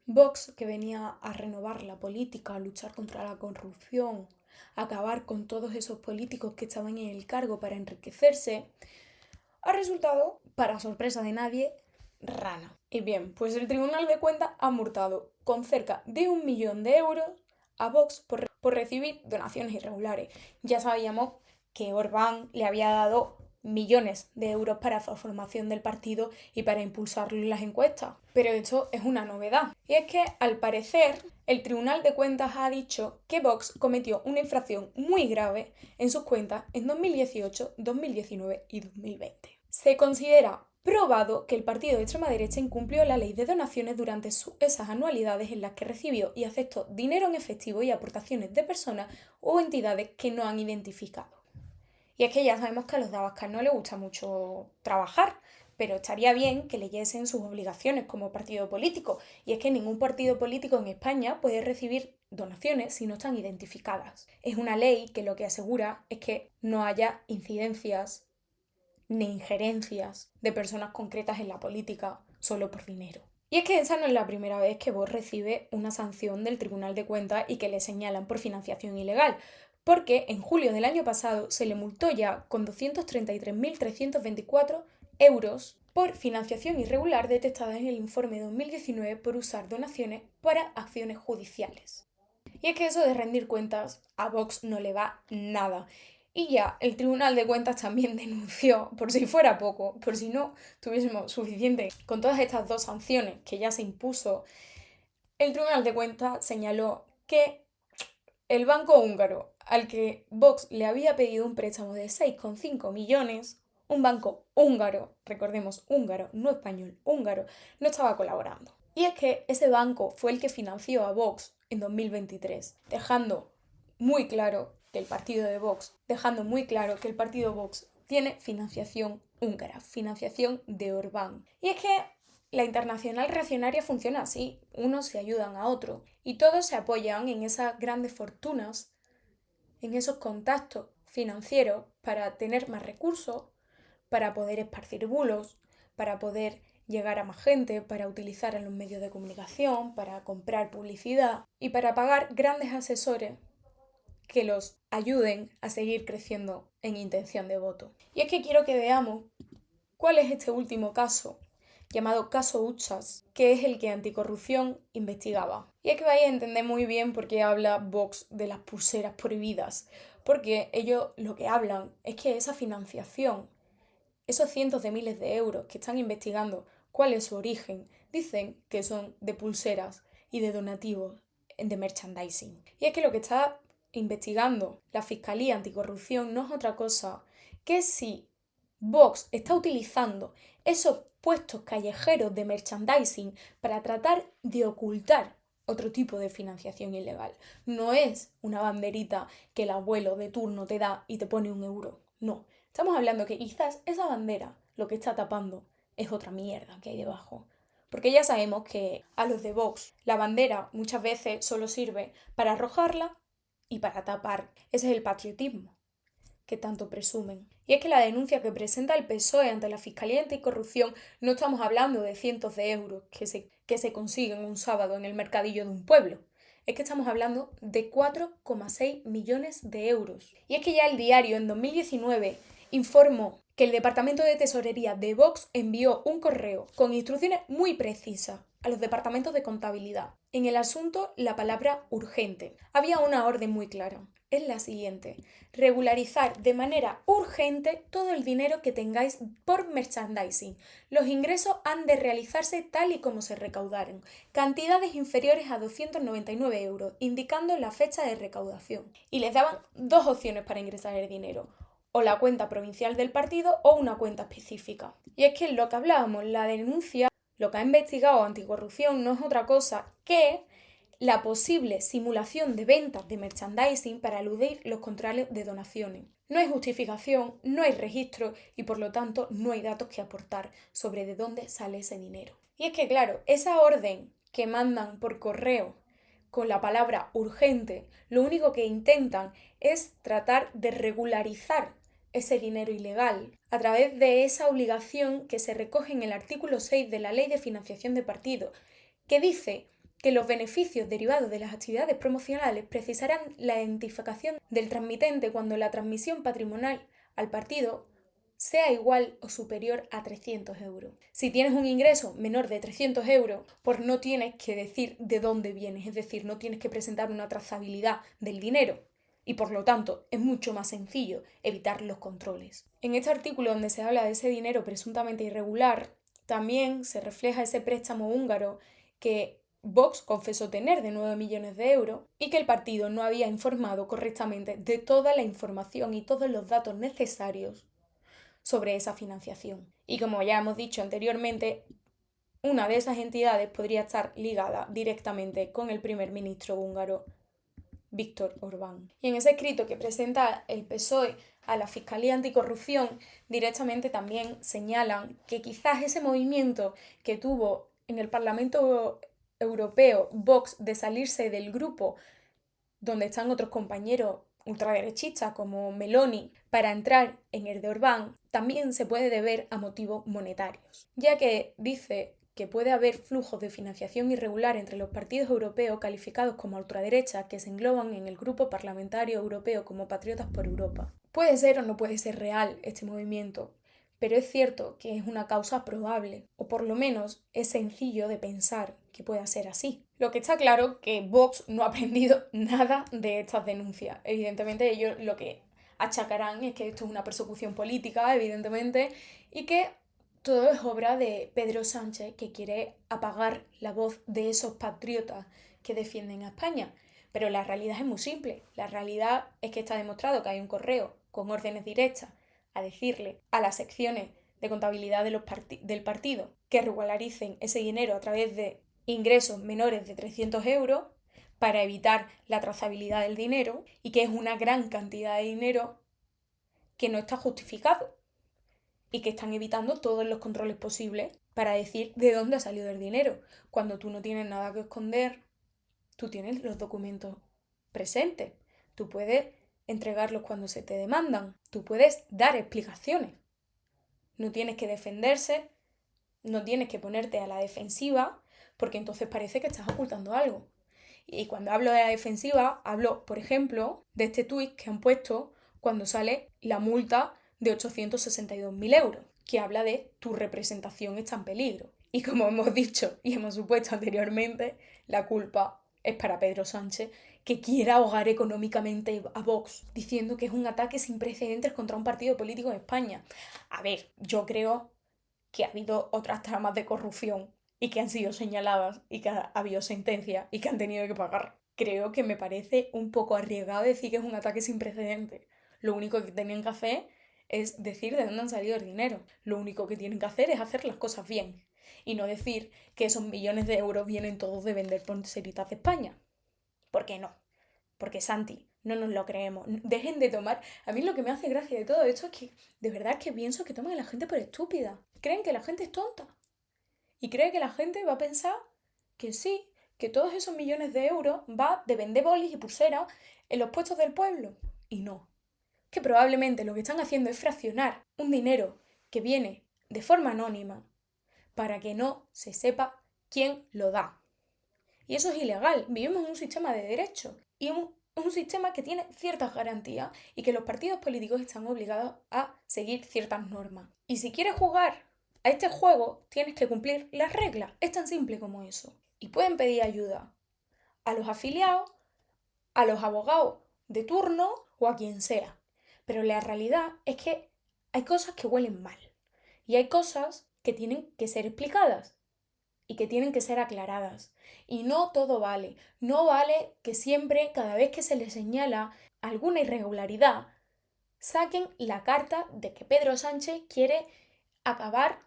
Vox, que venía a renovar la política, a luchar contra la corrupción, a acabar con todos esos políticos que estaban en el cargo para enriquecerse, ha resultado, para sorpresa de nadie, rana. Y bien, pues el Tribunal de Cuentas ha multado con cerca de 1 millón de euros a Vox por recibir donaciones irregulares. Ya sabíamos que Orbán le había dado millones de euros para la formación del partido y para impulsarlo en las encuestas. Pero esto es una novedad. Y es que, al parecer, el Tribunal de Cuentas ha dicho que Vox cometió una infracción muy grave en sus cuentas en 2018, 2019 y 2020. Se considera probado que el partido de extrema derecha incumplió la ley de donaciones durante esas anualidades en las que recibió y aceptó dinero en efectivo y aportaciones de personas o entidades que no han identificado. Y es que ya sabemos que a los de Abascal no les gusta mucho trabajar, pero estaría bien que leyesen sus obligaciones como partido político. Y es que ningún partido político en España puede recibir donaciones si no están identificadas. Es una ley que lo que asegura es que no haya incidencias ni injerencias de personas concretas en la política solo por dinero. Y es que esa no es la primera vez que Vox recibe una sanción del Tribunal de Cuentas y que le señalan por financiación ilegal, porque en julio del año pasado se le multó ya con 233.324 euros por financiación irregular detectada en el informe 2019 por usar donaciones para acciones judiciales. Y es que eso de rendir cuentas a Vox no le va nada. Y ya el Tribunal de Cuentas también denunció, por si fuera poco, por si no tuviésemos suficiente con todas estas dos sanciones que ya se impuso, el Tribunal de Cuentas señaló que el banco húngaro al que Vox le había pedido un préstamo de 6,5 millones, un banco húngaro, recordemos húngaro, no español, húngaro, no estaba colaborando. Y es que ese banco fue el que financió a Vox en 2023, dejando muy claro que el partido de Vox, dejando muy claro que el partido Vox tiene financiación húngara, financiación de Orbán. Y es que la internacional reaccionaria funciona así, unos se ayudan a otros y todos se apoyan en esas grandes fortunas, en esos contactos financieros para tener más recursos, para poder esparcir bulos, para poder llegar a más gente, para utilizar en los medios de comunicación, para comprar publicidad y para pagar grandes asesores que los ayuden a seguir creciendo en intención de voto. Y es que quiero que veamos cuál es este último caso, llamado caso Uchas, que es el que Anticorrupción investigaba. Y es que vais a entender muy bien por qué habla Vox de las pulseras prohibidas, porque ellos lo que hablan es que esa financiación, esos cientos de miles de euros que están investigando cuál es su origen, dicen que son de pulseras y de donativos de merchandising. Y es que lo que está investigando la Fiscalía Anticorrupción no es otra cosa que si Vox está utilizando esos puestos callejeros de merchandising para tratar de ocultar otro tipo de financiación ilegal. No es una banderita que el abuelo de turno te da y te pone 1 euro. No. Estamos hablando que quizás esa bandera lo que está tapando es otra mierda que hay debajo. Porque ya sabemos que a los de Vox la bandera muchas veces solo sirve para arrojarla y para tapar. Ese es el patriotismo que tanto presumen. Y es que la denuncia que presenta el PSOE ante la Fiscalía Anticorrupción no estamos hablando de cientos de euros que se consiguen un sábado en el mercadillo de un pueblo. Es que estamos hablando de 4,6 millones de euros. Y es que ya el diario en 2019 informó que el Departamento de Tesorería de Vox envió un correo con instrucciones muy precisas a los departamentos de contabilidad. En el asunto, la palabra urgente. Había una orden muy clara. Es la siguiente: regularizar de manera urgente todo el dinero que tengáis por merchandising. Los ingresos han de realizarse tal y como se recaudaron. Cantidades inferiores a 299 euros, indicando la fecha de recaudación. Y les daban dos opciones para ingresar el dinero: o la cuenta provincial del partido o una cuenta específica. Y es que lo que hablábamos, la denuncia, lo que ha investigado Anticorrupción no es otra cosa que la posible simulación de ventas de merchandising para eludir los controles de donaciones. No hay justificación, no hay registro y por lo tanto no hay datos que aportar sobre de dónde sale ese dinero. Y es que claro, esa orden que mandan por correo con la palabra urgente, lo único que intentan es tratar de regularizar ese dinero ilegal a través de esa obligación que se recoge en el artículo 6 de la Ley de Financiación de Partidos, que dice que los beneficios derivados de las actividades promocionales precisarán la identificación del transmitente cuando la transmisión patrimonial al partido sea igual o superior a 300 euros. Si tienes un ingreso menor de 300 euros, pues no tienes que decir de dónde vienes, es decir, no tienes que presentar una trazabilidad del dinero y por lo tanto es mucho más sencillo evitar los controles. En este artículo donde se habla de ese dinero presuntamente irregular, también se refleja ese préstamo húngaro que Vox confesó tener de 9 millones de euros y que el partido no había informado correctamente de toda la información y todos los datos necesarios sobre esa financiación. Y como ya hemos dicho anteriormente, una de esas entidades podría estar ligada directamente con el primer ministro húngaro, Viktor Orbán. Y en ese escrito que presenta el PSOE a la Fiscalía Anticorrupción, directamente también señalan que quizás ese movimiento que tuvo en el Parlamento Europeo Vox de salirse del grupo donde están otros compañeros ultraderechistas como Meloni para entrar en el de Orbán, también se puede deber a motivos monetarios, ya que dice que puede haber flujos de financiación irregular entre los partidos europeos calificados como ultraderecha que se engloban en el grupo parlamentario europeo como Patriotas por Europa. Puede ser o no puede ser real este movimiento, pero es cierto que es una causa probable, o por lo menos es sencillo de pensar que pueda ser así. Lo que está claro que Vox no ha aprendido nada de estas denuncias. Evidentemente ellos lo que achacarán es que esto es una persecución política, evidentemente, y que todo es obra de Pedro Sánchez, que quiere apagar la voz de esos patriotas que defienden a España. Pero la realidad es muy simple. La realidad es que está demostrado que hay un correo con órdenes directas a decirle a las secciones de contabilidad del partido que regularicen ese dinero a través de ingresos menores de 300 euros para evitar la trazabilidad del dinero y que es una gran cantidad de dinero que no está justificado y que están evitando todos los controles posibles para decir de dónde ha salido el dinero. Cuando tú no tienes nada que esconder, tú tienes los documentos presentes, tú puedes entregarlos cuando se te demandan, tú puedes dar explicaciones. No tienes que defenderse, no tienes que ponerte a la defensiva, porque entonces parece que estás ocultando algo. Y cuando hablo de la defensiva, hablo, por ejemplo, de este tuit que han puesto cuando sale la multa de 862.000 euros, que habla de tu representación está en peligro. Y como hemos dicho y hemos supuesto anteriormente, la culpa es para Pedro Sánchez, que quiere ahogar económicamente a Vox, diciendo que es un ataque sin precedentes contra un partido político en España. A ver, yo creo que ha habido otras tramas de corrupción y que han sido señaladas y que ha habido sentencia y que han tenido que pagar. Creo que me parece un poco arriesgado decir que es un ataque sin precedentes. Lo único que tenían que hacer es decir de dónde han salido el dinero. Lo único que tienen que hacer es hacer las cosas bien y no decir que esos millones de euros vienen todos de vender pulseritas de España. ¿Por qué no? Porque Santi, no nos lo creemos. Dejen de tomar. A mí lo que me hace gracia de todo esto es que de verdad que pienso que toman a la gente por estúpida. Creen que la gente es tonta. Y cree que la gente va a pensar que sí, que todos esos millones de euros va de vender bolis y pulseras en los puestos del pueblo. Y no. Que probablemente lo que están haciendo es fraccionar un dinero que viene de forma anónima para que no se sepa quién lo da. Y eso es ilegal. Vivimos en un sistema de derecho y un sistema que tiene ciertas garantías y que los partidos políticos están obligados a seguir ciertas normas. Y si quieres jugar a este juego, tienes que cumplir las reglas. Es tan simple como eso. Y pueden pedir ayuda a los afiliados, a los abogados de turno o a quien sea. Pero la realidad es que hay cosas que huelen mal. Y hay cosas que tienen que ser explicadas y que tienen que ser aclaradas. Y no todo vale. No vale que siempre, cada vez que se les señala alguna irregularidad, saquen la carta de que Pedro Sánchez quiere acabar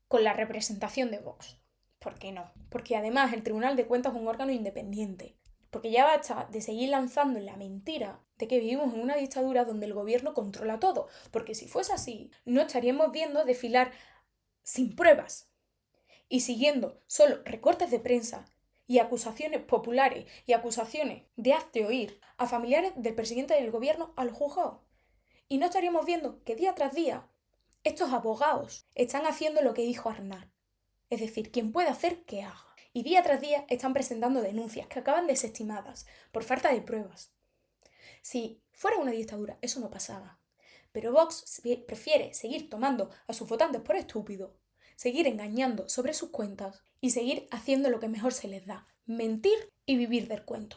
con la representación de Vox. ¿Por qué no? Porque además el Tribunal de Cuentas es un órgano independiente. Porque ya basta de seguir lanzando la mentira de que vivimos en una dictadura donde el gobierno controla todo. Porque si fuese así, no estaríamos viendo desfilar sin pruebas y siguiendo solo recortes de prensa y acusaciones populares y acusaciones de hazte oír a familiares del presidente del gobierno al juzgado. Y no estaríamos viendo que día tras día estos abogados están haciendo lo que dijo Aznar. Es decir, quien puede hacer, que haga. y día tras día están presentando denuncias que acaban desestimadas por falta de pruebas. Si fuera una dictadura, eso no pasaba. Pero Vox prefiere seguir tomando a sus votantes por estúpidos, seguir engañando sobre sus cuentas y seguir haciendo lo que mejor se les da, mentir y vivir del cuento.